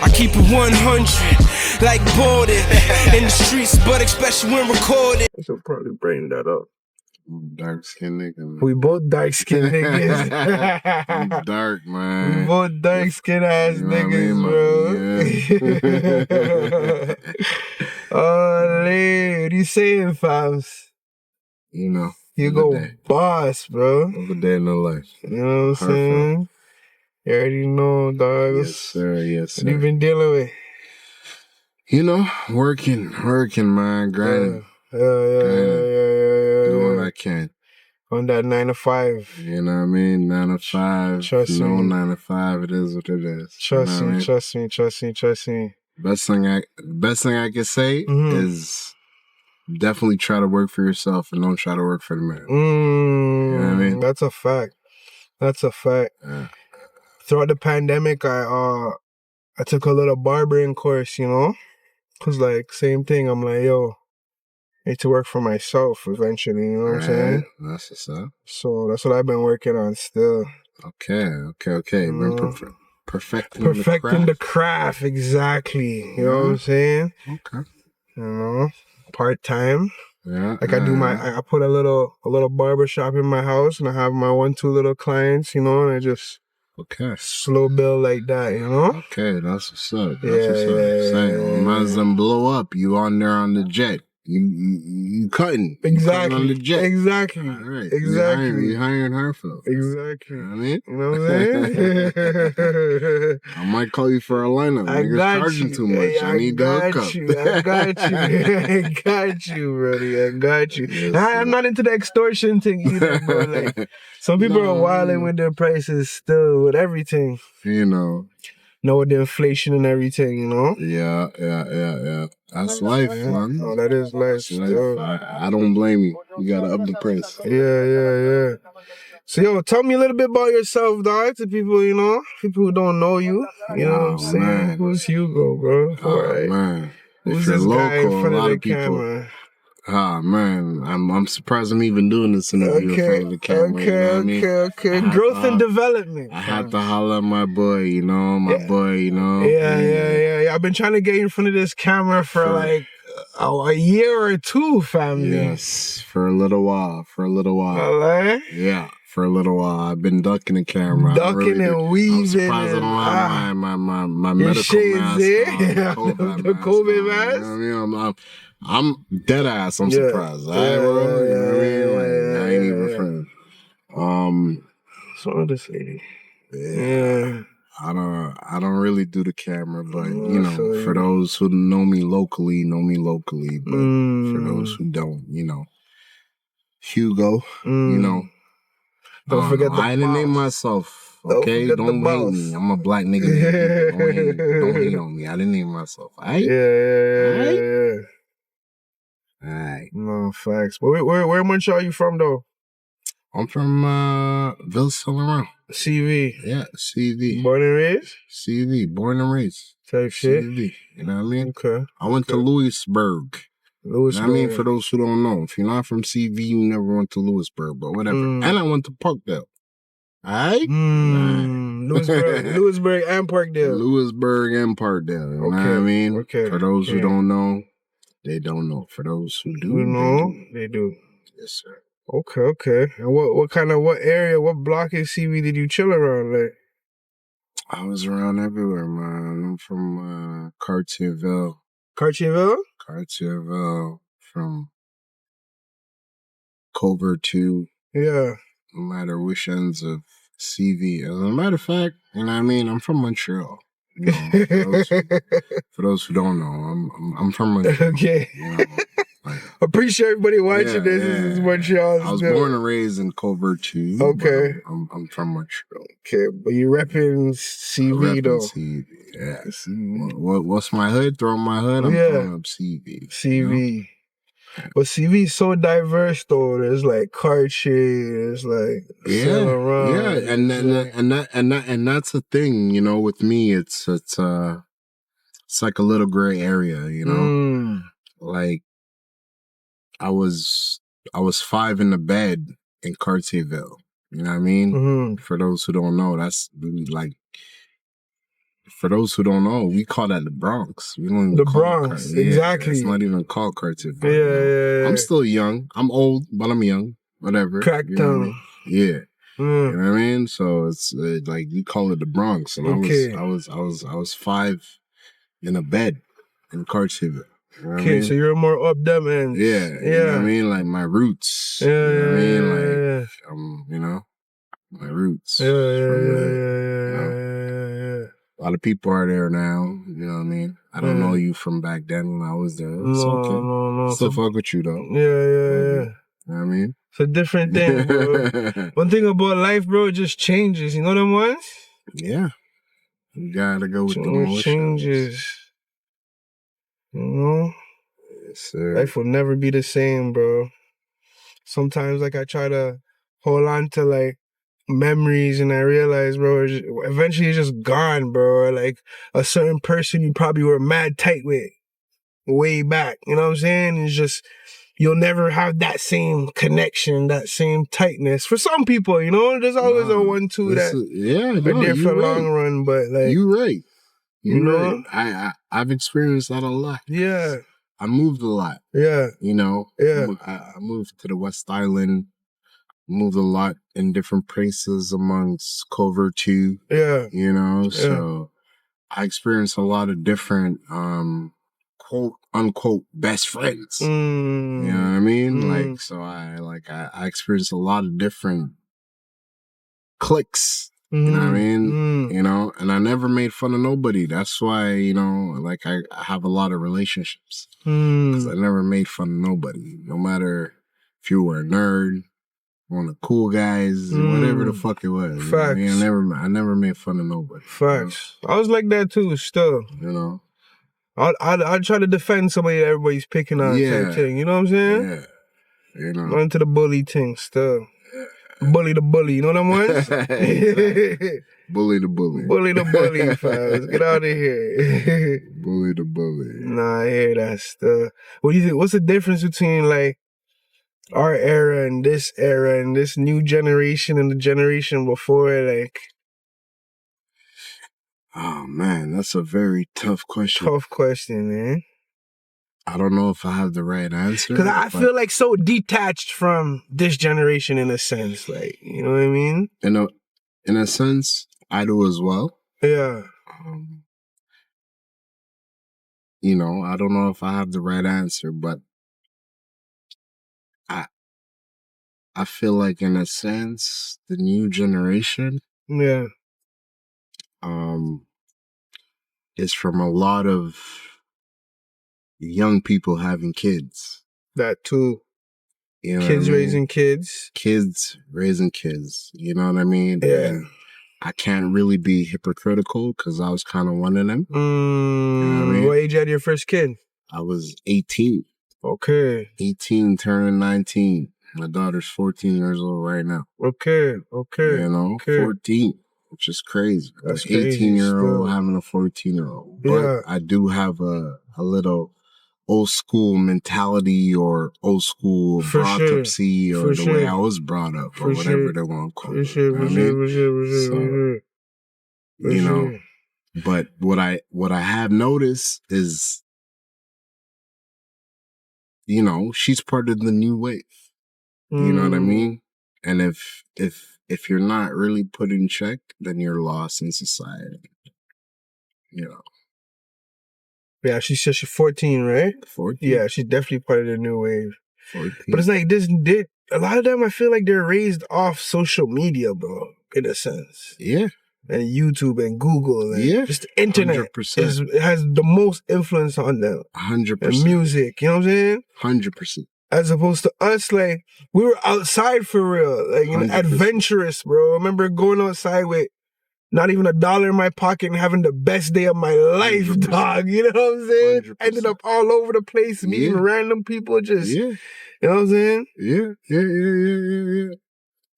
I keep it 100, like boarded in the streets, but especially when recorded. I should probably bring that up. Dark skinned nigga. Man. We both dark skinned niggas. I'm dark, man. We both dark skinned ass niggas, bro. Oh, Lee, what you saying, fams? You know. Hugo Boss, bro. Over there in the life. You know what I'm saying? You already know, dogs. Yes, sir. Yes, sir. What you been dealing with? You know, working, man, grinding. Yeah. Doing what I can. On that 9 to 5. You know what I mean? 9 to 5. Trust me. 9 to 5, it is what it is. Trust me. Best thing I can say is definitely try to work for yourself and don't try to work for the man. You know what I mean? That's a fact. Yeah. Throughout the pandemic, I took a little barbering course, you know? Cause like, same thing, I'm like, yo, I need to work for myself eventually, you know what I'm saying? That's what's up. So that's what I've been working on still. Okay. Been perfecting the craft, exactly. You know what I'm saying? Okay. You know, part-time. Yeah. Like I put a little barber shop in my house and I have my 1-2 little clients, you know, and I just slow build like that, you know? Okay, that's what's up. Saying, might as well blow up. You on there on the jet. You cutting. Exactly. You on the jet. Exactly. All right. Exactly. You hiring her for. Exactly. You know what I mean? You know what I'm saying? I might call you for a lineup. Niggas charging too much. I need the hookup. I got you, brother. I got you. Yes, I'm not into the extortion thing either, bro. Like, some people are wilding with their prices still, with everything. You know. With the inflation and everything, you know? Yeah. That's life, man. Oh, that is life. I don't blame you. You gotta up the price. Yeah. So, yo, tell me a little bit about yourself, dog, to people, you know? People who don't know you. You know what I'm saying? Man. Who's Hugo, bro? Alright. Man. Who's this guy in front of the camera? Man, I'm surprised I'm even doing this interview in front of the camera. Okay. Growth and development. I had to holler at my boy, you know, Yeah. I've been trying to get in front of this camera for like a year or two, family. Yes, for a little while. Alright? Yeah. For a little while, I've been ducking the camera. And weaving. I'm surprised I don't have my medical mask. The COVID mask. You know what I mean? I'm dead ass. I'm surprised. You know what I mean? Like, I ain't even friends. So this lady. Yeah. I don't really do the camera, but you know, for those who know me locally. But for those who don't, you know, Hugo, you know. Don't forget the I didn't name myself. Okay, don't hate me. I'm a black nigga. Don't hate on me. I didn't name myself. Alright? Yeah. Alright. No, facts. But where in Montreal are you from, though? I'm from Ville-Saint-Laurent. CV. Yeah, CV. Born and raised? CV, born and raised. Type shit? CV. You know what I mean? Okay. I went to Louisburg. You know what I mean? For those who don't know, if you're not from CV, you never went to Louisburg, but whatever. And I went to Parkdale. Alright? Louisburg and Parkdale. Louisburg and Parkdale. You know what I mean? Okay. For those who don't know, they don't know. For those who do, they do. Yes, sir. Okay. And what area, what block in CV did you chill around, like? I was around everywhere, man. I'm from Cartierville. Cartierville, from Covert 2. Yeah. No matter which ends of CV. As a matter of fact, you know what I mean? I'm from Montreal. You know, for those who don't know, I'm from Montreal. Okay. You know, like, appreciate everybody watching this. This is Montreal. I was born and raised in Covert 2. Okay. I'm from Montreal. Okay, but you repping CV though. CV, yeah. What's my hood? Throw my hood. I'm throwing up CV. CV. You know? But CV is so diverse though. There's like Cartier, there's like Saint Laurent. And that's the thing, you know, with me, it's like a little gray area, you know? Like I was 5 in the bed in Cartierville. You know what I mean? For those who don't know, that's like for those who don't know, we call that the Bronx. We don't even The call Bronx, it exactly. It's not even called Cartier. Yeah, yeah, I'm still young. I'm old, but I'm young. Whatever. Cracktown. You know what I mean? Yeah. Mm. You know what I mean? So it's like you call it the Bronx, and Okay. I was 5 in a bed in Cartier. You know what I Okay, mean? so you're more up them ends. Yeah, you know what I mean? Like my roots. Yeah, You know what I mean? yeah, Like yeah. you know, my roots Yeah, from the hood. You know? yeah. A lot of people are there now, you know what I mean? I don't know you from back then when I was there. It's okay. No. Still fuck with you though. Yeah. You know what I mean? It's a different thing, bro. One thing about life, bro, it just changes. You know them ones? Yeah. You gotta go with the It motions. changes. You know? Yes, sir. Life will never be the same, bro. Sometimes, like, I try to hold on to, like, memories, and I realize, bro, eventually it's just gone, bro. Like, a certain person you probably were mad tight with way back. You know what I'm saying? It's just, you'll never have that same connection, that same tightness. For some people, you know, there's always a 1-2 that been there for a long run, but like... You right. You know? I've experienced that a lot. Yeah. I moved a lot. Yeah. You know? Yeah. I moved to the West Island, moved a lot in different places amongst Covert 2. Yeah. You know? So I experienced a lot of different quote unquote best friends. You know what I mean? Like, so I experienced a lot of different cliques. You know what I mean? You know, and I never made fun of nobody. That's why, you know, like I have a lot of relationships. Because I never made fun of nobody. No matter if you were a nerd, one of the cool guys, whatever the fuck it was. Facts. You know what I mean? I never made fun of nobody. Facts. You know? I was like that too, still. You know? I'd try to defend somebody that everybody's picking on, type thing. You know what I'm saying? Yeah. You know? Not into the bully thing, still. Bully the bully, you know what I'm Exactly. Bully the bully. Bully the bully, fam. Get out of here. Bully the bully. Nah, I hear that stuff. What do you think? What's the difference between, like, our era and this new generation and the generation before? Like, oh man, that's a very tough question. Tough question, man. I don't know if I have the right answer. Because I feel like so detached from this generation in a sense. Like, you know what I mean? In a sense, I do as well. Yeah. You know, I don't know if I have the right answer, but I feel like in a sense, the new generation is from a lot of young people having kids. That too. You know kids what I mean? raising kids. Kids raising kids. You know what I mean? Yeah. And I can't really be hypocritical because I was kind of one of them. You know what I mean? What age you had your first kid? I was 18. Okay. 18 turning 19. My daughter's 14 years old right now. Okay. You know, 14, which is crazy. That's An 18-year-old crazy having a 14-year-old. Yeah. But I do have a little old school mentality or old school brought-upsy or the way I was brought up or whatever they want to call it. You know, but what I have noticed is, you know, she's part of the new wave. You know what I mean? And if you're not really put in check, then you're lost in society. You know. Yeah, she said she's 14, right? 14. Yeah, she's definitely part of the new wave. 14. But it's like a lot of them, I feel like they're raised off social media, bro, in a sense. Yeah. And YouTube and Google and just the internet 100%. has the most influence on them. 100%. And music, you know what I'm saying? 100%. As opposed to us, like, we were outside for real, like, you know, adventurous, bro. I remember going outside with not even $1 in my pocket and having the best day of my life, 100%. dog. You know what I'm saying? 100%. Ended up all over the place, meeting random people, just, you know what I'm saying? Yeah.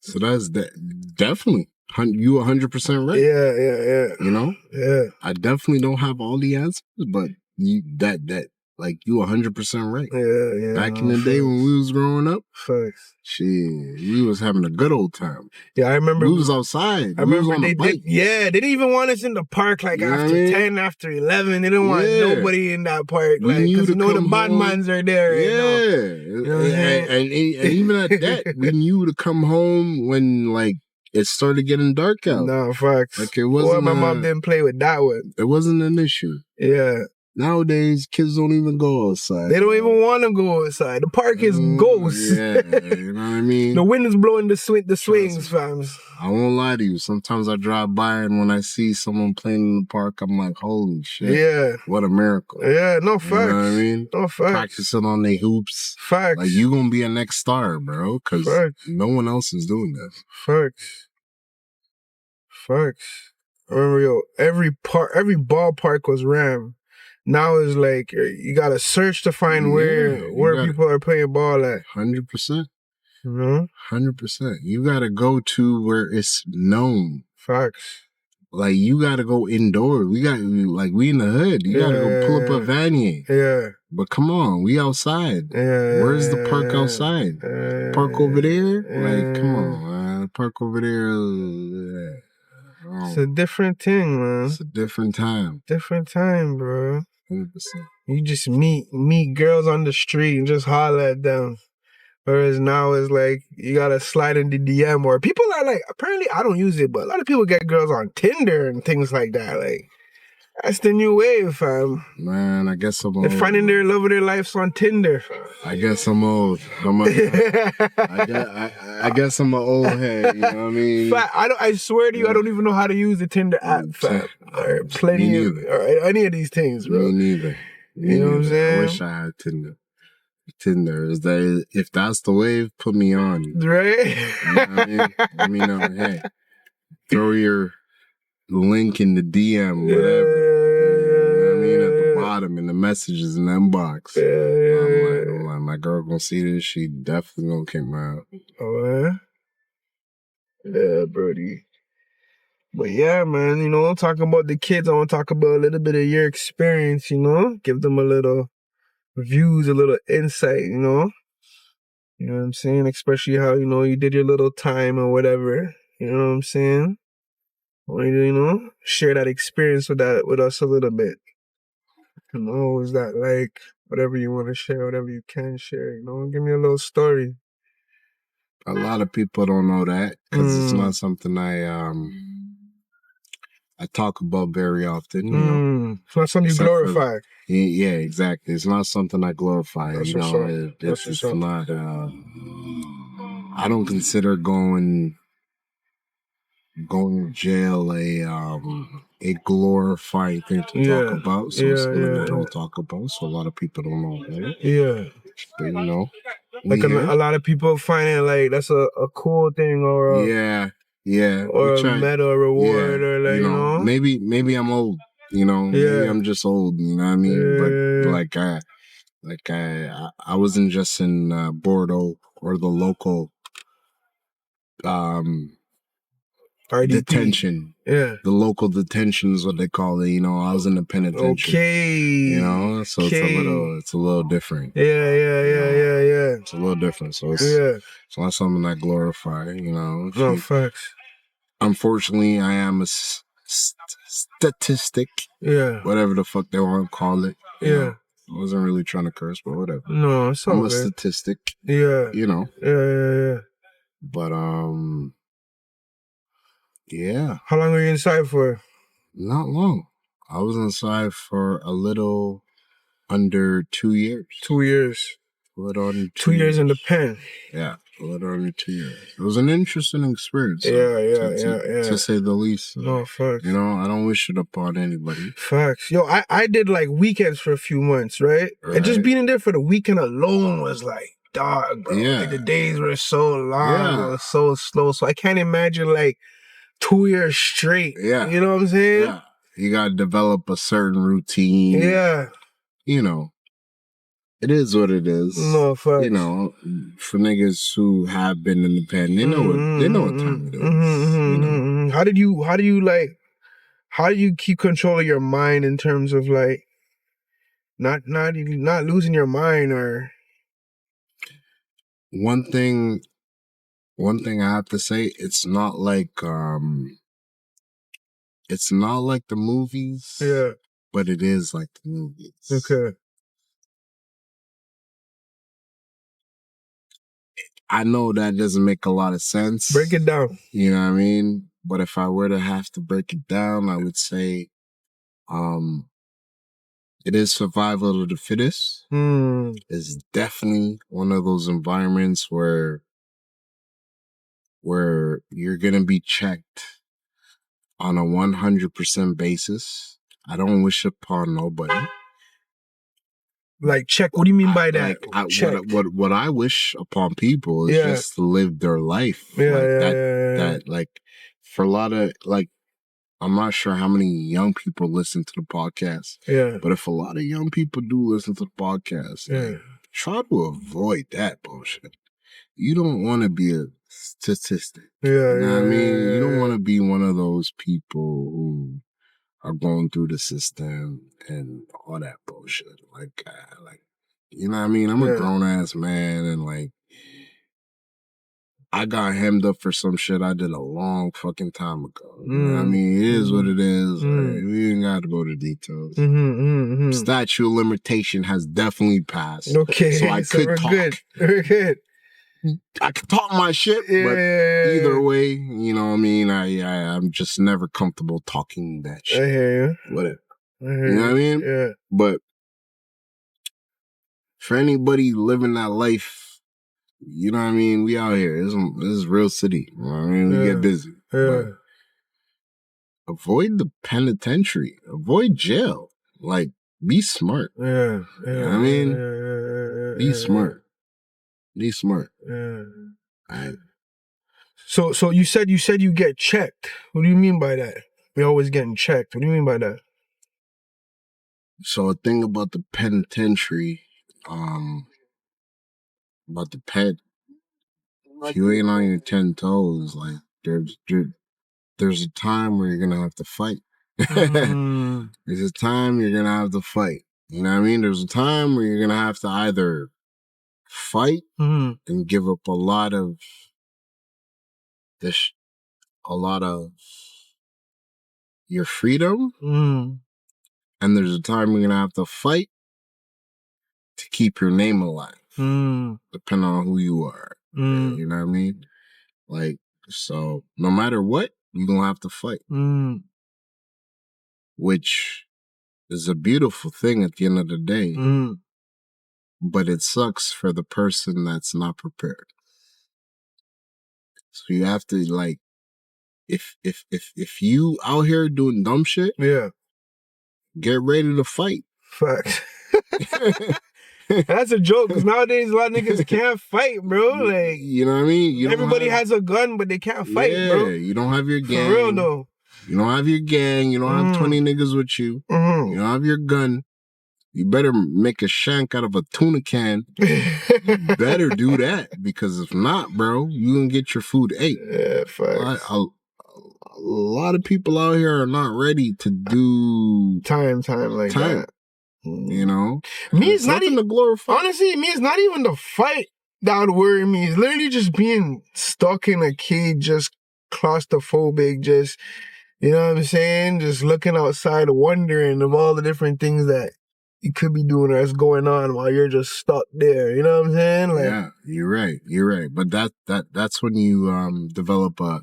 So that's definitely. You 100% right. Yeah. You know? Yeah. I definitely don't have all the answers, but like you 100% right. Yeah. Back in the day when we was growing up, Facts. shit, we was having a good old time. Yeah, I remember. We was outside. We was on the bike. They didn't even want us in the park like after 10, after 11. They didn't want nobody in that park. We like, knew to the bad mans are there. Yeah. And even at that, we knew to come home when like it started getting dark out. No, facts. Like it wasn't. My mom didn't play with that one. It wasn't an issue. Yeah. Nowadays, kids don't even go outside. They don't even want to go outside. The park is ghost. Yeah, you know what I mean? The wind is blowing the swings, fam. I won't lie to you. Sometimes I drive by and when I see someone playing in the park, I'm like, holy shit. Yeah. What a miracle. Yeah, no facts. You know what I mean? No facts. Practicing on their hoops. Facts. Like, you gonna be a next star, bro, because no one else is doing this. Facts. I remember, every ballpark was rammed. Now it's like you gotta search to find where people are playing ball at. 100%. 100%. You gotta go to where it's known. Facts. Like you gotta go indoors. We in the hood. You gotta go pull up a Vanier. Yeah. But come on, we outside. Yeah. Where's the park outside? Park over there? Like, come on, park over there. It's a different thing, man. It's a different time. Different time, bro. 100%. You just meet girls on the street and just holler at them. Whereas now it's like you gotta slide in the DM, or people are like, apparently I don't use it, but a lot of people get girls on Tinder and things like that. Like, that's the new wave, fam. Man, I guess I'm old. They're finding their love of their lives on Tinder, fam. I guess I'm old. I guess I'm an old head, you know what I mean? I swear to you, I don't even know how to use the Tinder app, fam. Or any of these things, bro. Me neither. You know what I'm saying? I wish I had Tinder. Tinder is that if that's the wave, put me on. Right? You know what I mean? Let me know. Hey, throw your link in the DM, whatever. You know what I mean? At the bottom in the messages in the inbox. I'm like, my girl gonna see this. She definitely gonna kick me out. Oh, yeah, Brody. But yeah, man, you know, talking about the kids, I want to talk about a little bit of your experience, you know? Give them a little views, a little insight, you know? You know what I'm saying? Especially how, you know, you did your little time or whatever. You know what I'm saying? Or, you know, share that experience with us a little bit. You know, is that like whatever you want to share, whatever you can share, you know? Give me a little story. A lot of people don't know that because it's not something I talk about very often. You know? It's not something you glorify. Yeah, exactly. It's not something I glorify. That's you know, it's not. I don't consider going to jail a glorifying thing to talk about. So it's something I don't talk about. So a lot of people don't know that. Yeah. But, you know, like a lot of people find it like that's a cool thing or or a medal or reward or like you know maybe I'm old, you know, maybe I'm just old, you know what I mean? But I wasn't just in Bordeaux or the local RDP. Detention. Yeah. The local detention is what they call it. You know, I was in the penitentiary. Okay. You know, so it's a little different. Yeah. It's a little different. So it's not something I glorify, you know. No, facts. Unfortunately, I am a statistic. Yeah. Whatever the fuck they want to call it. You know? I wasn't really trying to curse, but whatever. No, it's all I'm a statistic. Yeah. You know. Yeah. But yeah. How long were you inside for? Not long. I was inside for a little under 2 years. 2 years. A little under 2 years in the pen. Yeah, a little under 2 years. It was an interesting experience. Yeah. To say the least. No, facts. You know, I don't wish it upon anybody. Facts. Yo, I did like weekends for a few months, right? And just being in there for the weekend alone was like, dog, bro. Yeah. Like, the days were so long, so slow. So I can't imagine like 2 years straight. Yeah. You know what I'm saying? Yeah. You got to develop a certain routine. Yeah. You know, it is what it is. No, facts. You know, for niggas who have been in the pen, they know what time it is. You know? How do you keep control of your mind in terms of like Not losing your mind or One thing I have to say, it's not like the movies, yeah. but it is like the movies. Okay. I know that doesn't make a lot of sense. Break it down. You know what I mean? But if I were to have to break it down, I would say it is survival of the fittest. It's definitely one of those environments where you're gonna be checked on a 100% basis. I don't wish upon nobody. Like check. What do you mean by that? Check. What I wish upon people is just to live their life. That like for a lot of like, I'm not sure how many young people listen to the podcast. Yeah. But if a lot of young people do listen to the podcast, like, try to avoid that bullshit. You don't want to be a statistic. Yeah. You know what I mean? You don't want to be one of those people who are going through the system and all that bullshit. Like, you know what I mean? I'm a grown ass man, and like, I got hemmed up for some shit I did a long fucking time ago. You know what I mean? It is what it is. Like, we ain't got to go to details. Statute of limitation has definitely passed. Okay, so I could talk. Good. We're good. I could talk my shit, but either way, you know what I mean? I'm just never comfortable talking that shit. I hear you. Whatever. You know what I mean? Yeah. But for anybody living that life, you know what I mean? We out here. This is real city. You know what I mean? We get busy. Yeah. But avoid the penitentiary. Avoid jail. Like, be smart. Yeah. You know what I mean? Be smart. Be smart. Yeah. Right. So you said you get checked. What do you mean by that? We always getting checked. What do you mean by that? So a thing about the penitentiary, about the pet, if you ain't on your 10 toes, like there's a time where you're gonna have to fight. There's a time you're gonna have to fight. You know what I mean? There's a time where you're gonna have to either fight and give up a lot of your freedom, and there's a time you're gonna have to fight to keep your name alive, depending on who you are. You know what I mean? Like, so no matter what, you're gonna have to fight, which is a beautiful thing at the end of the day. But it sucks for the person that's not prepared. So you have to, like, if you out here doing dumb shit, get ready to fight. Facts. That's a joke, because nowadays a lot of niggas can't fight, bro. Like, you know what I mean? Everybody has a gun, but they can't fight, bro. You don't have your gang. For real, though. You don't have your gang. You don't have 20 niggas with you. You don't have your gun. You better make a shank out of a tuna can. You better do that, because if not, bro, you gonna get your food ate. Yeah, facts. A lot of people out here are not ready to do time like that. You know, me, it's not even to glorify. Honestly, me, it's not even the fight that would worry me. It's literally just being stuck in a cage, just claustrophobic, just, you know what I'm saying? Just looking outside, wondering of all the different things that you could be doing or that's going on while you're just stuck there. You know what I'm saying? Like, yeah, you're right. But that's when you develop a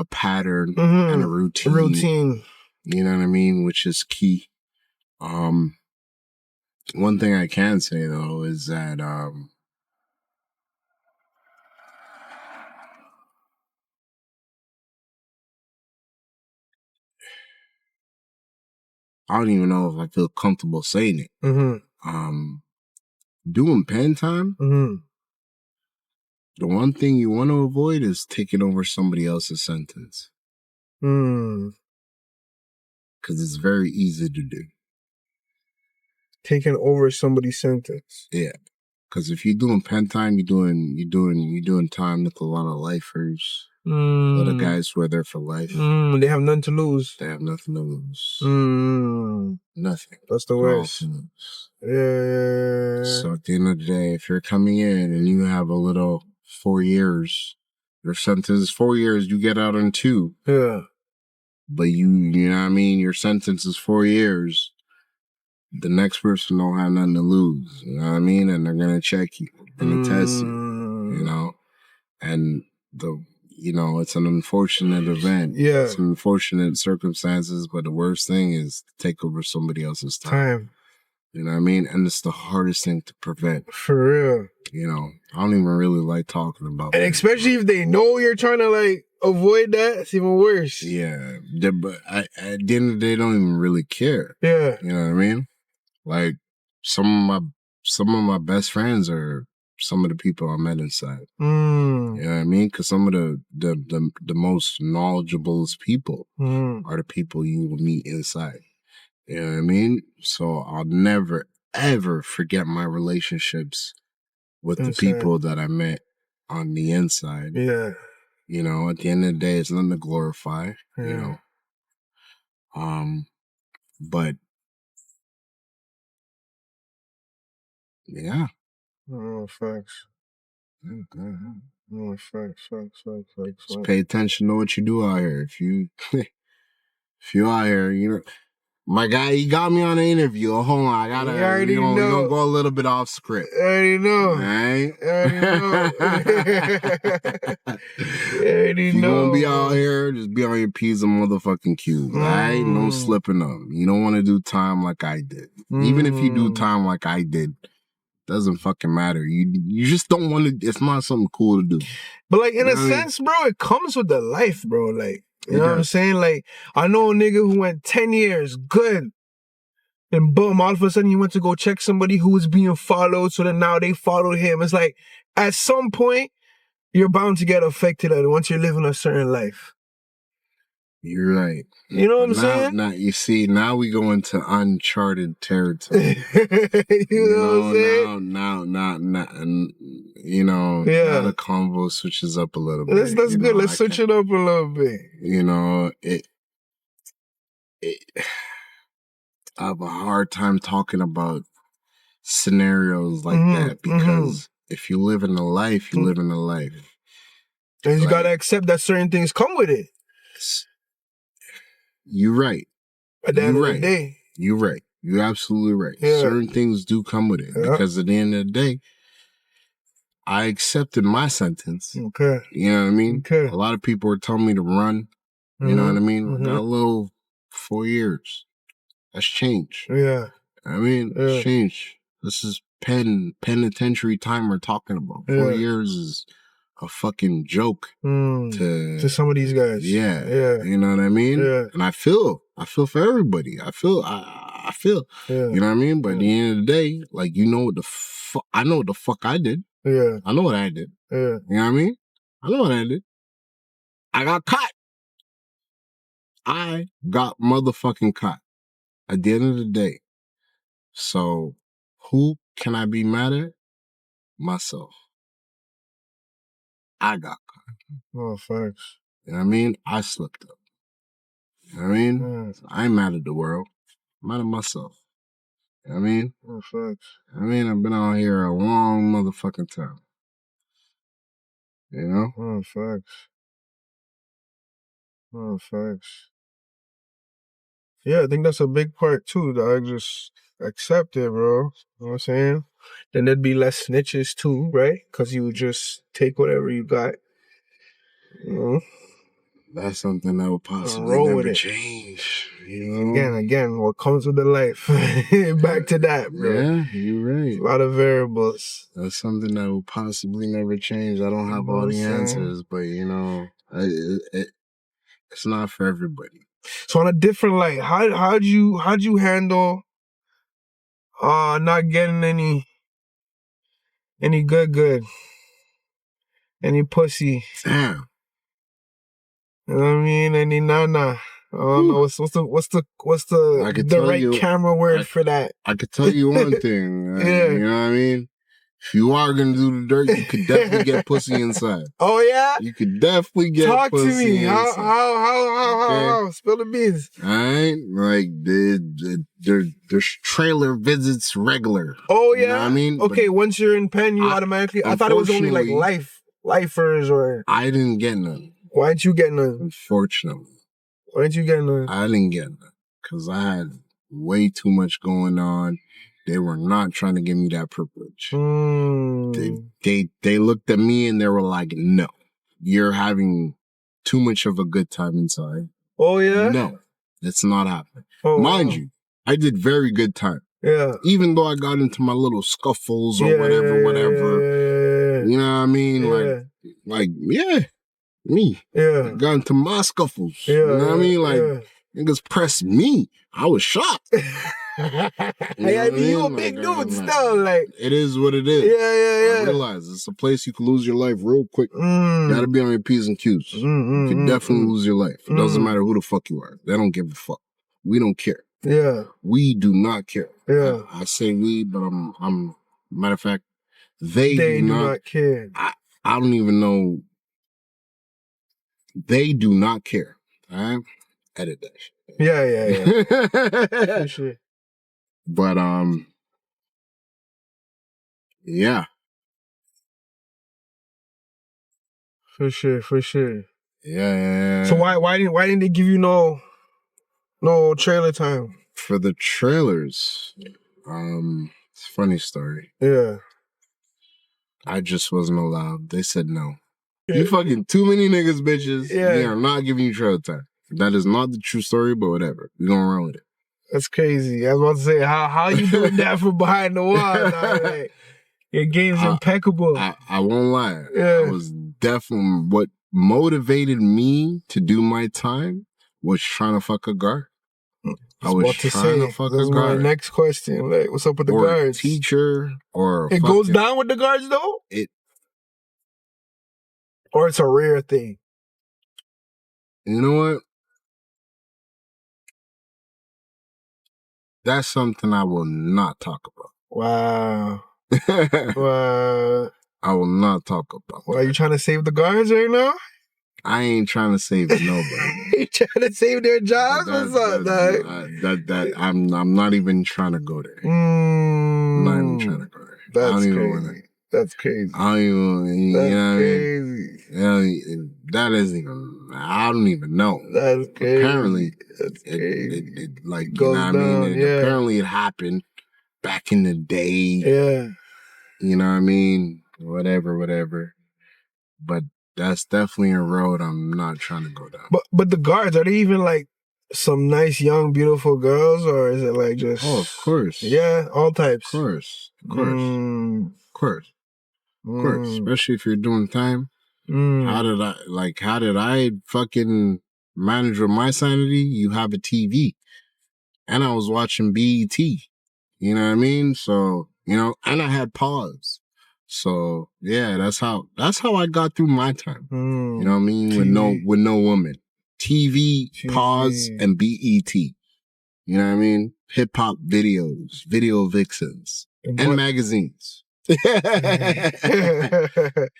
pattern and a routine. You know what I mean? Which is key. One thing I can say though is that I don't even know if I feel comfortable saying it. Doing pen time, the one thing you want to avoid is taking over somebody else's sentence. Because it's very easy to do. Taking over somebody's sentence. Yeah. Because if you're doing pen time, you're doing time with a lot of lifers. A lot of guys who are there for life. They have nothing to lose. They have nothing to lose. Nothing. That's the worst. Yeah. So at the end of the day, if you're coming in and you have a little 4 years, your sentence is 4 years, you get out in 2. Yeah. But you know what I mean? Your sentence is 4 years. The next person don't have nothing to lose. You know what I mean? And they're gonna check you. They're gonna test you. You know? And it's an unfortunate event. Yeah. It's unfortunate circumstances, but the worst thing is to take over somebody else's time. You know what I mean? And it's the hardest thing to prevent. For real. You know, I don't even really like talking about and especially if they know you're trying to like avoid that, it's even worse. Yeah. But at the end of the day, they don't even really care. Yeah. You know what I mean? Like some of my best friends are some of the people I met inside. You know what I mean? Because some of the most knowledgeablest people are the people you will meet inside. You know what I mean? So I'll never, ever forget my relationships with the people that I met on the inside. Yeah. You know, at the end of the day, it's nothing to glorify, you know. But yeah. Oh, facts. Oh, facts. Just pay attention to what you do out here. If you out here, you know. My guy, he got me on an interview. Oh, hold on, I gotta. We gonna go a little bit off script. I already know. All right? I already if you gonna be out here, just be on your P's and motherfucking Q's. All right? No slipping up. You don't want to do time like I did. Even if you do time like I did, doesn't fucking matter. You just don't want to. It's not something cool to do. But like in a sense, bro, it comes with the life, bro. Like. You know what I'm saying? Like, I know a nigga who went 10 years, good. And boom, all of a sudden he went to go check somebody who was being followed, so that now they followed him. It's like, at some point, you're bound to get affected once you're living a certain life. You're right. You know what I'm saying? Now, you see, now we go into uncharted territory. you know what I'm saying? Now, you know, now the convo switches up a little bit. That's good. Let's switch it up a little bit. You know, I have a hard time talking about scenarios like that because if you live in a life, you live in a life. And you gotta accept that certain things come with it. You're right. At the end of the day. You're right. You're absolutely right. Yeah. Certain things do come with it because at the end of the day, I accepted my sentence. Okay. You know what I mean? Okay. A lot of people were telling me to run. You know what I mean? Got a little 4 years. That's change. Yeah. I mean, it's change. This is penitentiary time we're talking about. 4 years is a fucking joke to some of these guys. Yeah. You know what I mean? Yeah. And I feel for everybody. I feel. You know what I mean? But at the end of the day, like, you know what the fuck, I know what the fuck I did. Yeah. I know what I did. Yeah. You know what I mean? I know what I did. I got caught. I got motherfucking caught at the end of the day. So who can I be mad at? Myself. I got caught. Oh, facts. You know what I mean? I slipped up. You know what I mean? So I ain't mad at the world. I'm mad at myself. You know what I mean? Oh, facts. I mean, I've been out here a long motherfucking time. You know? Oh, facts. Oh, facts. Yeah, I think that's a big part too, dog. Just accept it, bro. You know what I'm saying? Then there'd be less snitches too, right? Because you would just take whatever you got. You know? That's something that will possibly never change. You know? Again, what comes with the life. Back to that, bro. Yeah, you're right. A lot of variables. That's something that will possibly never change. I don't have all the answers, but you know, it's not for everybody. So on a different light, how'd you handle not getting any good, any pussy? Damn. You know what I mean? Any nana. I don't know what's the right camera word for that. I could tell you one thing. You know what I mean? If you are gonna do the dirt, you could definitely get pussy inside. Oh yeah. You could definitely get Talk pussy to me. inside. How? Spill the beans. All right, like there's trailer visits regular. Oh You yeah. know what I mean? Okay, once you're in pen, you automatically. I thought it was only like lifers or. I didn't get none. Why didn't you get none? Unfortunately, why didn't you get none? I didn't get none because I had way too much going on. They were not trying to give me that privilege. They looked at me and they were like, "No, you're having too much of a good time inside." Oh yeah. No, it's not happening. Oh, Mind you, I did very good time. Yeah. Even though I got into my little scuffles or whatever. Yeah. You know what I mean? Yeah. Me. Yeah. I got into my scuffles. Yeah. You know what I mean? Like, niggas pressed me. I was shocked. You a big dude still. Like, it is what it is. Yeah. I realize it's a place you can lose your life real quick. You gotta be on your P's and Q's. You can definitely lose your life. It doesn't matter who the fuck you are. They don't give a fuck. We don't care. Yeah. We do not care. Yeah. I say we, but I'm matter of fact, they do not care. I don't even know. They do not care. All right? Edit that shit. Yeah. For sure. But yeah. For sure. Yeah. So why didn't they give you no trailer time? For the trailers, it's a funny story. Yeah. I just wasn't allowed. They said no. You fucking too many niggas, bitches. Yeah. We are not giving you trailer time. That is not the true story, but whatever. We're gonna run with it. That's crazy. I was about to say, how you doing that from behind the wall? Like, your game's impeccable. I won't lie. Yeah. I was definitely, what motivated me to do my time was trying to fuck a guard. I was trying to fuck a guard. My next question. Like, what's up with the or guards? A teacher or it goes down with the guards though? Or it's a rare thing? You know what? That's something I will not talk about. Wow. Wow. I will not talk about. Well, are you trying to save the guards right now? I ain't trying to save nobody. You trying to save their jobs? What's up, dog? I'm not even trying to go there. I'm not even trying to go there. That's crazy. That's crazy. I don't even. That's you know crazy. What I mean? That isn't even. I don't even know. That's crazy. Apparently, that's crazy. It like goes you know what down, I mean. Apparently, it happened back in the day. Yeah. You know what I mean? Whatever. But that's definitely a road I'm not trying to go down. But the guards, are they even like some nice, young, beautiful girls, or is it like just? Oh, of course. Yeah, all types. Of course. Especially if you're doing time. How did I fucking manage with my sanity? You have a TV. And I was watching BET. You know what I mean? So, and I had pause. So yeah, that's how I got through my time. You know what I mean? TV. With no woman. TV, pause, and BET. You know what I mean? Hip hop videos, video vixens, and magazines. A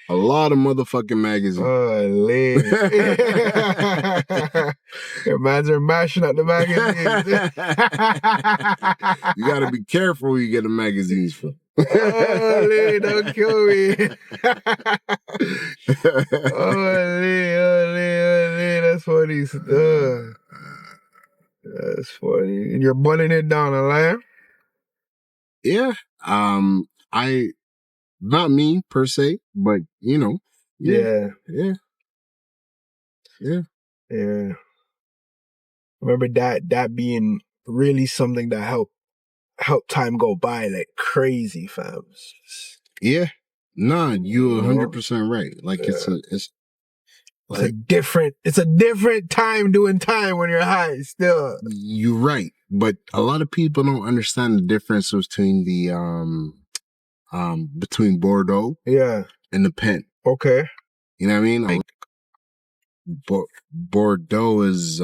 lot of motherfucking magazines. Oh, lady. Imagine mashing up the magazines. You gotta be careful where you get the magazines from. Oh, lady, don't kill me. Lady, that's funny stuff. That's funny. And you're bunning it down, Alaya? Yeah. Not me per se, but Yeah. Remember that being really something that helped time go by like crazy, fam. Yeah. Nah, you're 100% right. Like it's a different time doing time when you're high still. You're right. But a lot of people don't understand the difference between the between Bordeaux and the pen. Okay. You know what I mean? Like Bordeaux is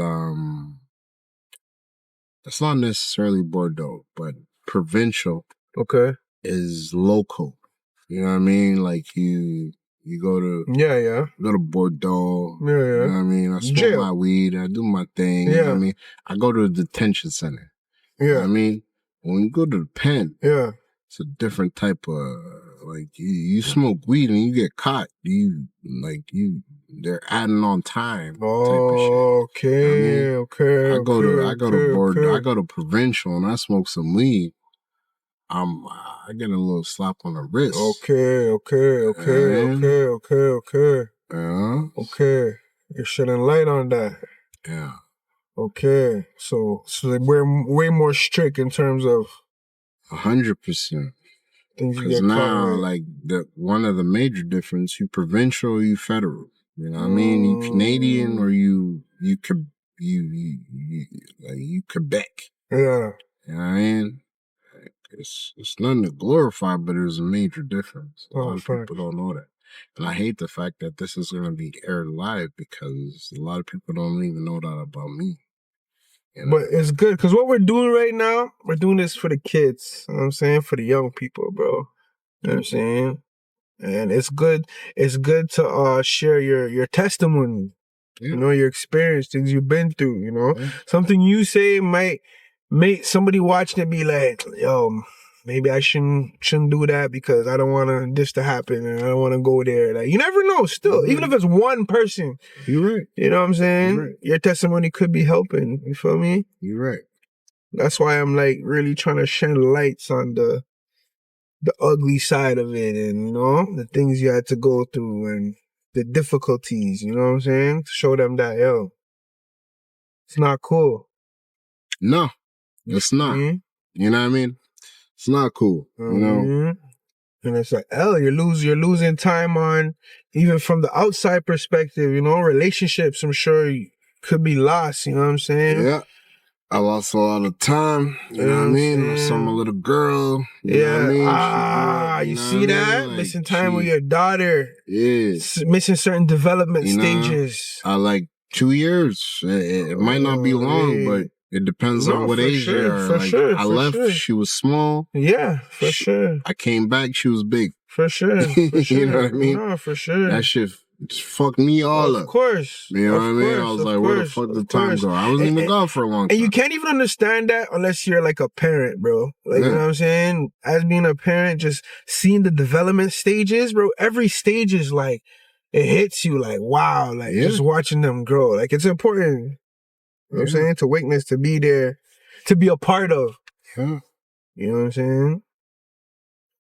it's not necessarily Bordeaux, but provincial is local. You know what I mean? Like you go to go to Bordeaux. Yeah, You know yeah. what I mean? I smoke Jail. my weed. I do my thing. You know what I mean? I go to a detention center. You know what I mean? When you go to the pen, it's a different type of like you smoke weed and you get caught. They're adding on time type of shit. Okay, You know what I mean? okay, I go to Bordeaux. okay. I go to provincial and I smoke some weed. I get a little slap on the wrist. Okay. Yeah. Okay. You're shedding light on that. Yeah. Okay. So we're way more strict in terms of 100%. things you Because get caught now, with. like one of the major difference, you provincial, you federal. You know what I mean? You Canadian or you Quebec. Yeah. You know what I mean? It's nothing to glorify, but there's a major difference. A lot of people don't know that. And I hate the fact that this is going to be aired live because a lot of people don't even know that about me. You know? But it's good because what we're doing right now, we're doing this for the kids. You know what I'm saying? For the young people, bro. You know what I'm saying? And it's good to share your testimony. Yeah. You know, your experience, things you've been through, you know. Something you say might make somebody watching it be like, yo, maybe I shouldn't do that because I don't want this to happen and I don't want to go there. Like, you never know still. Even if it's one person. You're right. You know what I'm saying? You're right. Your testimony could be helping. You feel me? You're right. That's why I'm like really trying to shine lights on the ugly side of it and, you know, the things you had to go through and the difficulties, you know what I'm saying? To show them that, yo, it's not cool. No, it's not. Mm-hmm. You know what I mean? It's not cool. You know? And it's like, you're losing time on, even from the outside perspective, you know, relationships, I'm sure could be lost, you know what I'm saying? Yeah. I lost a lot of time, you know what I mean? I saw my little girl, you know what I mean? You see that? Like, missing time with your daughter. Yeah. Missing certain development stages. I like 2 years. It might not be long, but it depends on what age they are. Like, I left, she was small. Yeah, for sure. I came back, she was big. For sure. You know what I mean? No, for sure. That shit fucked me all up. Of course. You know what I mean? I was like, where the fuck did time go? I wasn't even gone for a long time. And you can't even understand that unless you're like a parent, bro. Like, you know what I'm saying? As being a parent, just seeing the development stages, bro, every stage is like, it hits you like, wow, like just watching them grow. Like, it's important, you know what I'm saying? To witness, to be there, to be a part of. Yeah. You know what I'm saying?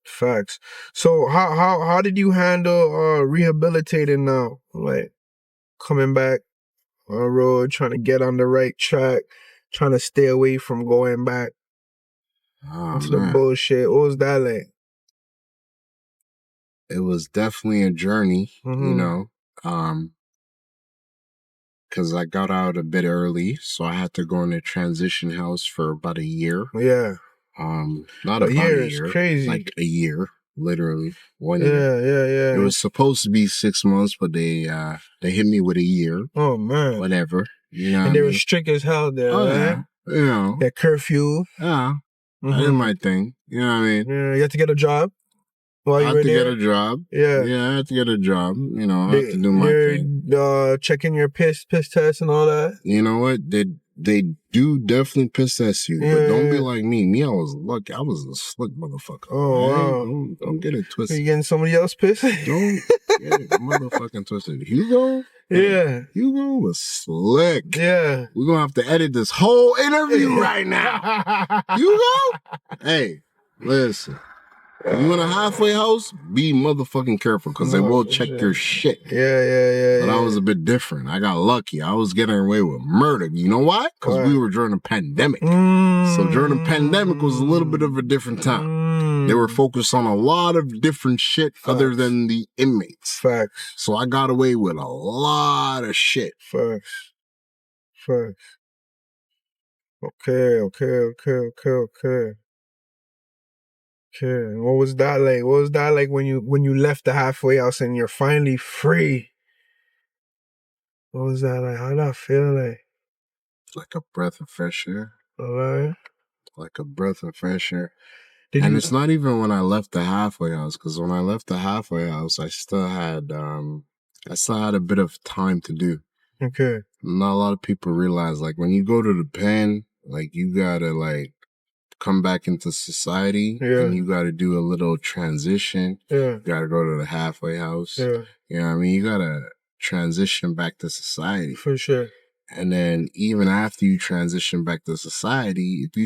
Facts. So how did you handle rehabilitating now? Like coming back on the road, trying to get on the right track, trying to stay away from going back into the bullshit. What was that like? It was definitely a journey, you know. Because I got out a bit early, so I had to go in a transition house for about a year. Yeah. Not about a year. It's crazy. Like a year, literally 1 year. Yeah. It was supposed to be 6 months, but they hit me with a year. Oh man. Whatever. You know. And they were strict as hell there, right? Yeah. You know. That curfew. Yeah. I did my thing. You know what I mean? Yeah. You had to get a job. I had to get a job. Yeah. I had to get a job. You know, I had to do my thing. Checking your piss test and all that. You know what? They do definitely piss test you, but don't be like me. Me, I was lucky. I was a slick motherfucker. Oh, wow. Don't get it twisted. You getting somebody else pissed? Don't get it motherfucking twisted. Hugo? Yeah. Hugo was slick. Yeah. We're going to have to edit this whole interview right now. Hugo? Hey, listen. You in a halfway house, be motherfucking careful because they will check your shit. Yeah. But I was a bit different. I got lucky. I was getting away with murder. You know why? Because we were during a pandemic. So during the pandemic was a little bit of a different time. They were focused on a lot of different shit other than the inmates. Facts. So I got away with a lot of shit. Facts. Okay. Okay, what was that like? What was that like when you left the halfway house and you're finally free? What was that like? How did that feel like? Like a breath of fresh air. Alright. Like a breath of fresh air. And it's not even when I left the halfway house, because when I left the halfway house, I still had a bit of time to do. Okay. Not a lot of people realize, like, when you go to the pen, like, you gotta, like, come back into society, and you gotta do a little transition. You gotta go to the halfway house. You know what I mean? You gotta transition back to society. For sure. And then even after you transition back to society, if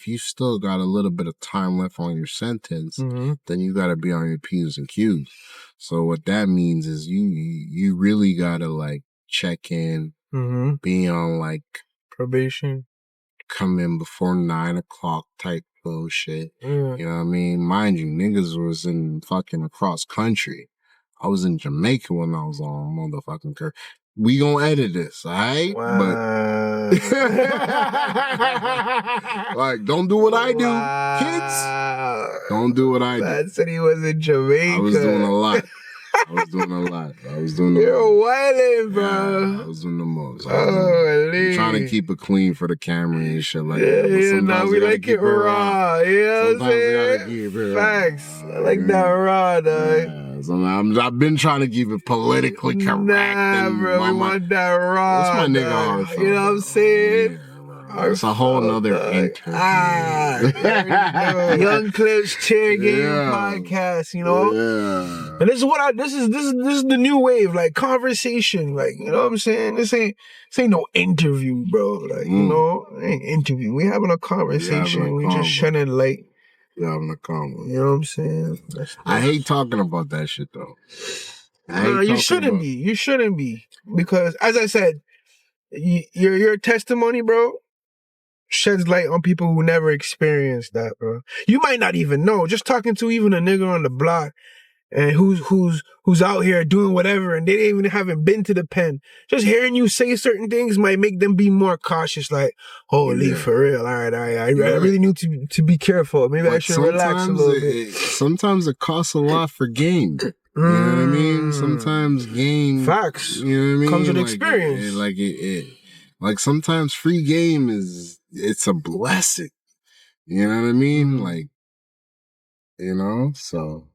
you still got a little bit of time left on your sentence, then you got to be on your P's and Q's. So what that means is you really got to, like, check in, be on, like, probation, come in before 9 o'clock type bullshit. Yeah. You know what I mean? Mind you, niggas was in fucking across country. I was in Jamaica when I was on motherfucking curve. We gonna edit this, all right? Wow. But like, don't do what I do, kids. Don't do what I do. Man said he was in Jamaica. I was doing a lot. You're wildin', bro. Yeah, I was doing the most. I'm trying to keep it clean for the camera and shit like that. Yeah, no, we like it raw. Yeah, sometimes we gotta keep it raw. Facts. I like that raw, dog. Yeah, I've been trying to keep it politically correct. Nah, bro, we want that raw. That's my nigga hard. You know what I'm saying? Yeah. It's a whole nother interview. Young Clips Chair Game Podcast, you know? Yeah. And this is the new wave, like conversation, like, you know what I'm saying? This ain't no interview, bro. Like, you know, it ain't interview. We having a conversation. We just shedding light. We having a convo. You know what I'm saying? I hate talking about that shit though. You shouldn't be. You shouldn't be. Because as I said, your testimony, bro, sheds light on people who never experienced that, bro. You might not even know. Just talking to even a nigga on the block and who's out here doing whatever and they even haven't been to the pen. Just hearing you say certain things might make them be more cautious, like, holy, for real. All right. I really need to be careful. Maybe I should relax a little bit. Sometimes it costs a lot for game. You know what I mean? Sometimes game... Facts. You know what I mean? Comes with experience. Like sometimes free game it's a blessing. You know what I mean? Like, you know, so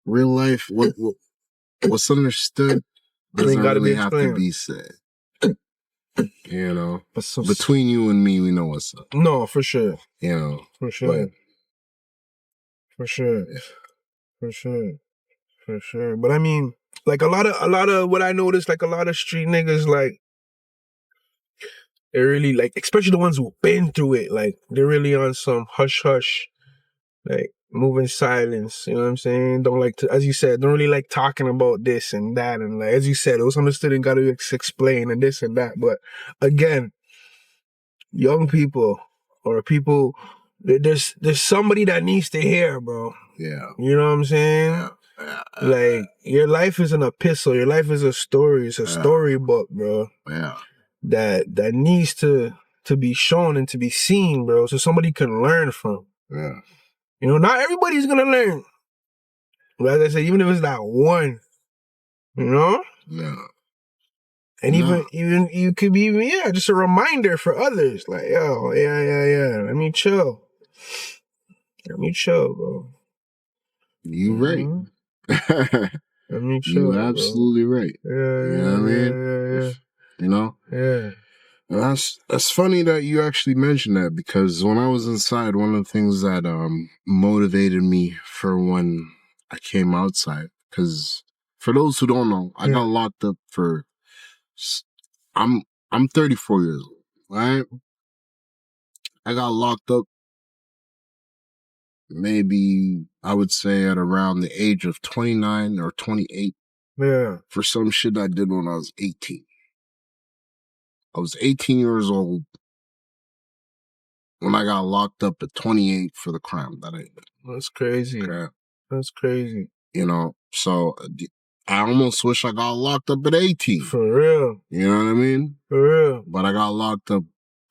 real life, what's understood doesn't really have to be said. You know, between you and me, we know what's up. No, for sure. You know, for sure. But I mean, like a lot of what I noticed, like a lot of street niggas, like they're really like, especially the ones who've been through it, like they're really on some hush hush, like moving silence. You know what I'm saying? Don't like to, as you said, don't really like talking about this and that, and like as you said, it was understood and got to explain and this and that. But again, young people or people, there's somebody that needs to hear, bro. Yeah. You know what I'm saying? Yeah. Like, your life is an epistle. Your life is a story. It's a storybook, bro. Yeah. That needs to be shown and to be seen, bro, so somebody can learn from. Yeah. You know, not everybody's gonna learn. But as I said, even if it's that one, you know? Yeah. And even you could be just a reminder for others. Like, yo, yeah. Let me chill, bro. You right. Let me chill. You absolutely right. Yeah. You know what I mean? Yeah. You know? Yeah. And that's funny that you actually mentioned that, because when I was inside, one of the things that motivated me for when I came outside, because for those who don't know, I got locked up for I'm 34 years old, right? I got locked up maybe, I would say, at around the age of 29 or 28. Yeah. For some shit I did when I was 18. I was 18 years old when I got locked up at 28 for the crime that I did. That's crazy. Okay? That's crazy. You know, so I almost wish I got locked up at 18. For real. You know what I mean? For real. But I got locked up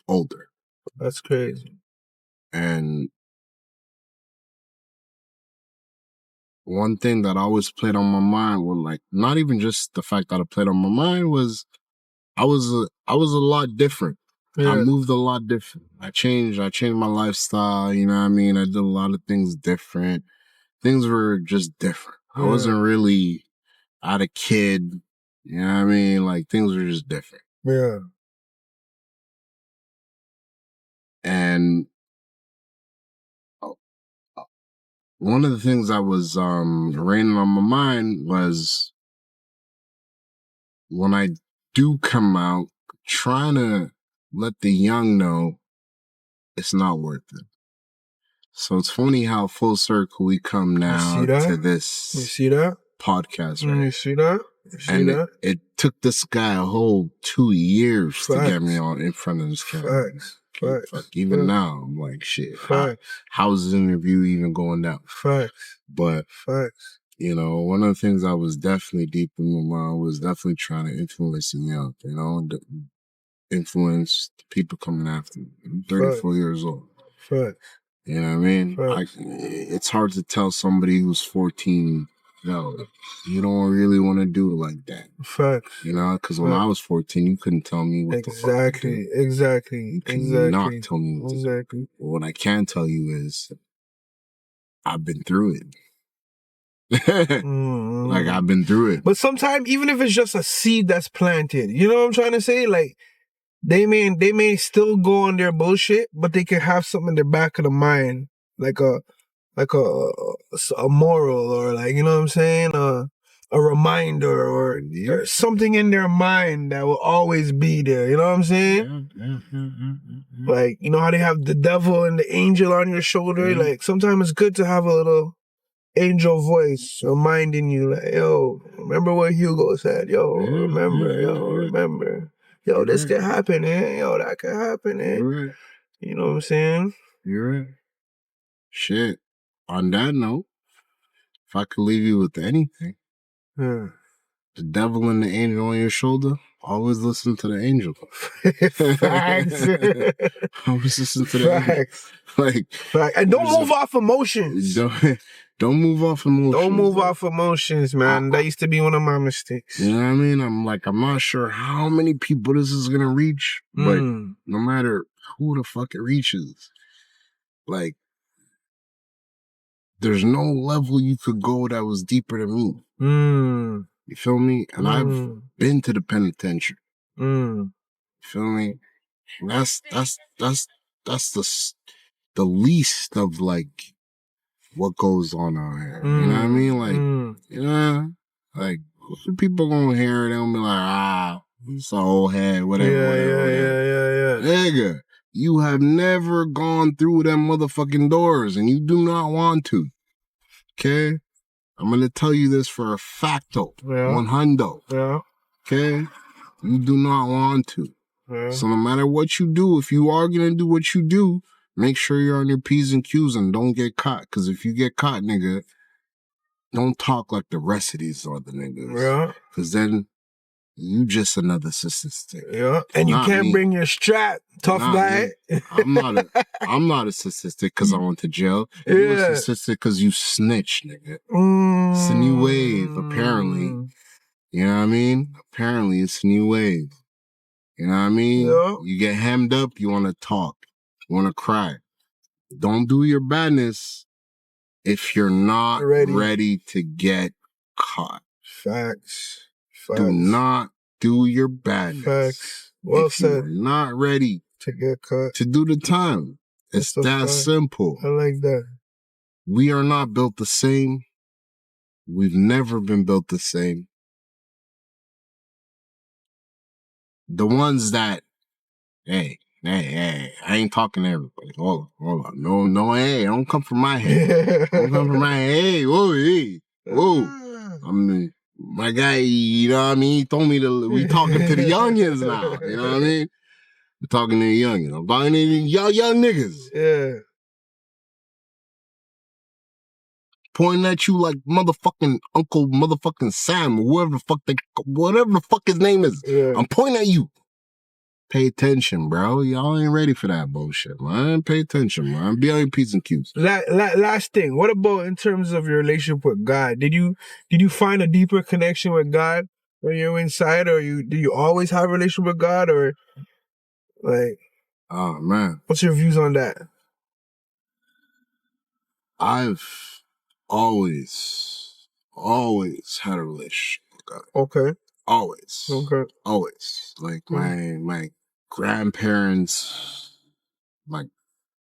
older. That's crazy. And one thing that always played on my mind was, like, not even just the fact that it played on my mind, was I was a lot different I moved a lot different. I changed my lifestyle, you know what I mean? I did a lot of things different. Things were just different. I wasn't really out a kid, you know what I mean? Like, things were just different. Yeah. And one of the things that was raining on my mind was when I do come out, trying to let the young know it's not worth it. So it's funny how full circle we come now to this. You see that? Podcast, right? You see that? It took this guy a whole 2 years to get me on in front of this camera. Facts. Even now, I'm like, shit. Facts. How's this interview even going down? Facts. But you know, one of the things I was definitely deep in my mind was definitely trying to influence the young, you know, influence the people coming after me. I'm 34 years old. Facts. You know what I mean? It's hard to tell somebody who's 14, no, you don't really want to do it like that. Facts. You know, because when I was 14, you couldn't tell me what the fuck to do. Exactly. You could not tell me what to do. What I can tell you is I've been through it. Like, I've been through it. But sometimes, even if it's just a seed that's planted, you know what I'm trying to say? Like, they may still go on their bullshit, but they can have something in their back of the mind, like a moral, or, like, you know what I'm saying, a reminder, or something in their mind that will always be there. You know what I'm saying? Like, you know how they have the devil and the angel on your shoulder. Like, sometimes it's good to have a little angel voice reminding you, like, yo, remember what Hugo said? Yo, remember. Yo, this can happen, eh? Yo, that can happen, eh? Right. You know what I'm saying? You're right. Shit. On that note, if I could leave you with anything, the devil and the angel on your shoulder, always listen to the angel. Facts. Always listen to the angel. Like, and don't move off emotions. Don't move off emotions. Don't move off emotions, man. That used to be one of my mistakes. You know what I mean? I'm not sure how many people this is gonna reach, but no matter who the fuck it reaches, like, there's no level you could go that was deeper than me. You feel me? And I've been to the penitentiary. You feel me? That's the least of, like, what goes on out here. You know what I mean? Like, yeah, like, people gonna hear it and be like, it's an old head, whatever. Yeah. Nigga, you have never gone through them motherfucking doors, and you do not want to. Okay? I'm gonna tell you this for a facto. 100. Yeah. Okay? You do not want to. Yeah. So no matter what you do, if you are gonna do what you do, make sure you're on your P's and Q's and don't get caught. Because if you get caught, nigga, don't talk like the rest of these other niggas. Yeah. Because then you just another statistic. Yeah. And you can't bring your strap, tough guy. I'm not a statistic because I went to jail. You're a statistic because you snitched, nigga. It's a new wave, apparently. You know what I mean? Apparently, it's a new wave. You know what I mean? Yeah. You get hemmed up, you want to talk. You want to cry. Don't do your badness if you're not ready to get caught. Facts. Do not do your badness. Facts. Well said. You're not ready to get caught. To do the time. It's that simple. I like that. We are not built the same. We've never been built the same. The ones that, hey, I ain't talking to everybody. Hold on. No, hey, don't come from my head. Don't come from my head. Hey. I mean, my guy, you know what I mean? He told me we talking to the youngins now. You know what I mean? We're talking to the youngins. I'm talking to y'all young niggas. Yeah. Pointing at you like motherfucking Uncle motherfucking Sam or whatever the fuck his name is. Yeah. I'm pointing at you. Pay attention, bro. Y'all ain't ready for that bullshit, man. Pay attention, man. Be on your P's and Q's. Last thing. What about in terms of your relationship with God? Did you find a deeper connection with God when you're inside, or do you always have a relationship with God, or like? Oh man, What's your views on that? I've always had a relationship with God. Okay. Always. Okay. Always. Like my grandparents, my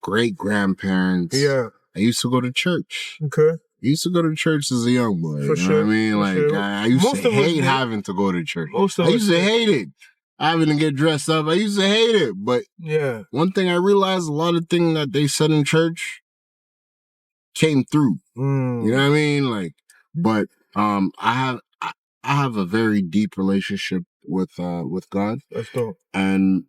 great grandparents. Yeah. I used to go to church. Okay. I used to go to church as a young boy. For you know sure. what I mean? For Like sure. I used Most to of us hate did. having to go to church. Most of I us used to did. hate it. Having to get dressed up. I used to hate it. But Yeah. one thing I realized, a lot of things that they said in church came through. Mm. You know what I mean? Like, but I have a very deep relationship with God. That's dope. And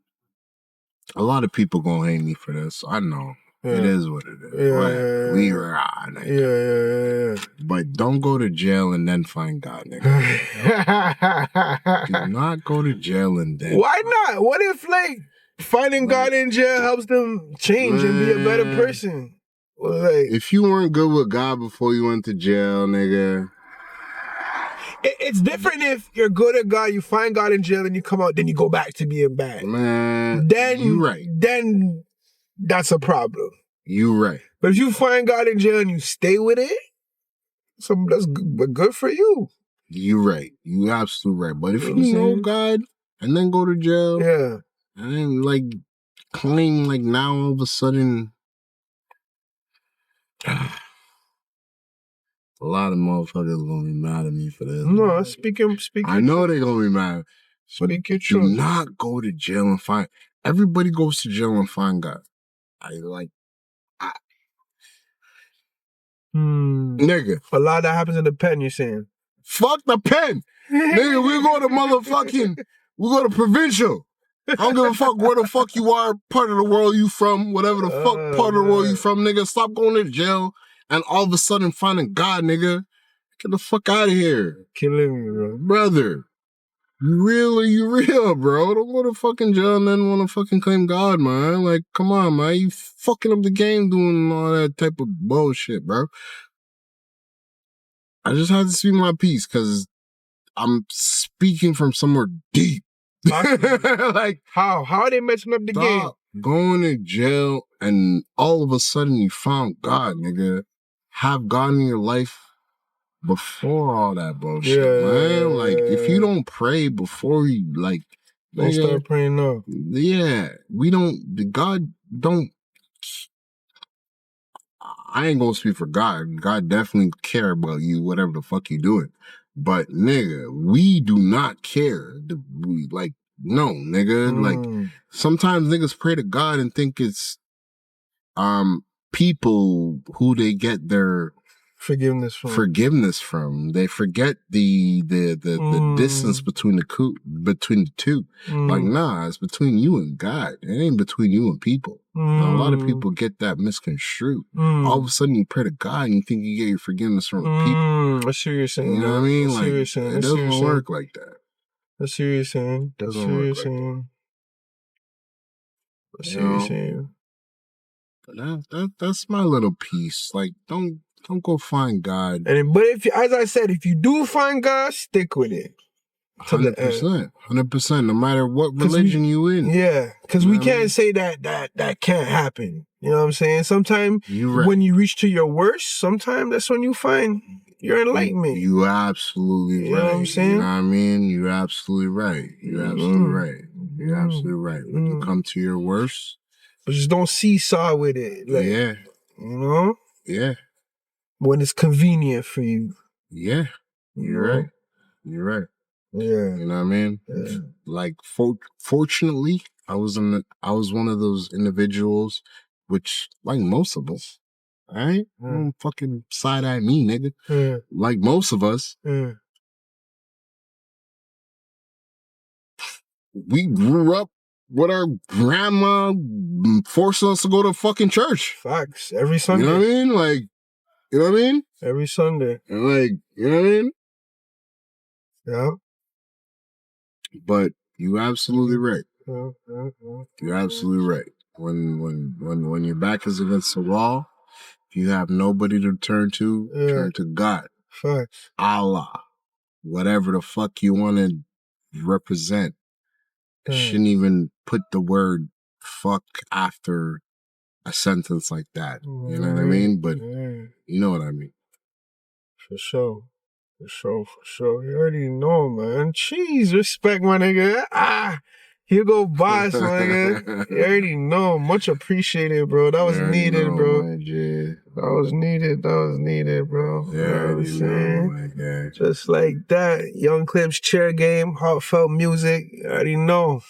a lot of people gonna hate me for this. I know. Yeah. It is what it is. Yeah, Whatever. yeah, We yeah. rah, nigga. Yeah. But don't go to jail and then find God, nigga. Do not go to jail and then. Why not? What if like finding God in jail helps them change and be a better person? Well, like, if you weren't good with God before you went to jail, nigga. it's different if you're good at God, you find God in jail, and you come out, then you go back to being bad. Man, Then you right. Then that's a problem. You right. But if you find God in jail and you stay with it, that's good for you. You right. You absolutely right. But if You you know what I'm know God and then go to jail, Yeah. and then like claim like now all of a sudden, a lot of motherfuckers gonna be mad at me for this. No, speaking. I know they're gonna be mad. Speak your Do truth. not go to jail and find. Everybody goes to jail and find God. Nigga. A lot that happens in the pen, you're saying. Fuck the pen. Nigga, we go to motherfucking, we go to provincial. I don't give a fuck where the fuck you are, part of the world you from, whatever the fuck part of the world you from, nigga. Stop going to jail and all of a sudden finding God, nigga. Get the fuck out of here. Killing me, bro. Brother. You real, bro. Don't go to fucking jail and then want to fucking claim God, man. Like, come on, man. You fucking up the game doing all that type of bullshit, bro. I just had to speak my piece because I'm speaking from somewhere deep. Like, how are they messing up the game? Going to jail and all of a sudden you found God, nigga. Have God in your life before all that bullshit, man. Like, if you don't pray before you, like, don't start praying now. Yeah, God don't. I ain't gonna speak for God. God definitely care about you, whatever the fuck you doing. But nigga, we do not care. No, nigga. Like, sometimes niggas pray to God and think it's people who they get their forgiveness from. They forget the distance between the two. Like, nah, it's between you and God. It ain't between you and people. Now, a lot of people get that misconstrued. All of a sudden you pray to God and you think you get your forgiveness from people. I see what you're saying. You know what I mean? Like, it doesn't work like that. I see what you're saying. I see what you're saying. I see what you're saying. That's my little piece. Like, don't go find God. But as I said, if you do find God, stick with it. 100%. No matter what religion you in. Yeah, because we can't say that can't happen. You know what I'm saying? Sometimes when you reach to your worst, sometimes that's when you find your enlightenment. You absolutely right. You know what I'm saying? You know what I mean? You're absolutely right. You're absolutely right. You're absolutely right. When you come to your worst. But just don't seesaw with it. Like, yeah. You know? Yeah. When it's convenient for you. Yeah. You're right. You're right. Yeah. You know what I mean? Yeah. Like, fortunately, I was one of those individuals, which, like most of us, all right? Don't fucking side-eye me, nigga. Like most of us, we grew up with our grandma forcing us to go to fucking church. Facts. Every Sunday. You know what I mean? Like, you know what I mean? Every Sunday. And like, you know what I mean? Yeah. But you absolutely right. You're absolutely right. When your back is against the wall, you have nobody to turn to. Turn to God. Facts. Allah. Whatever the fuck you want to represent. Shouldn't even put the word fuck after a sentence like that. You know what I mean? But you know what I mean. For sure. For sure, for sure. You already know, man. Jeez, respect, my nigga. Hugo Boss, my nigga. You already know. Much appreciated, bro. That was needed, bro. That was needed. That was needed, bro. Yeah, you know what I'm saying? My guy. Just like that. Young Clips, chair game, heartfelt music. You already know.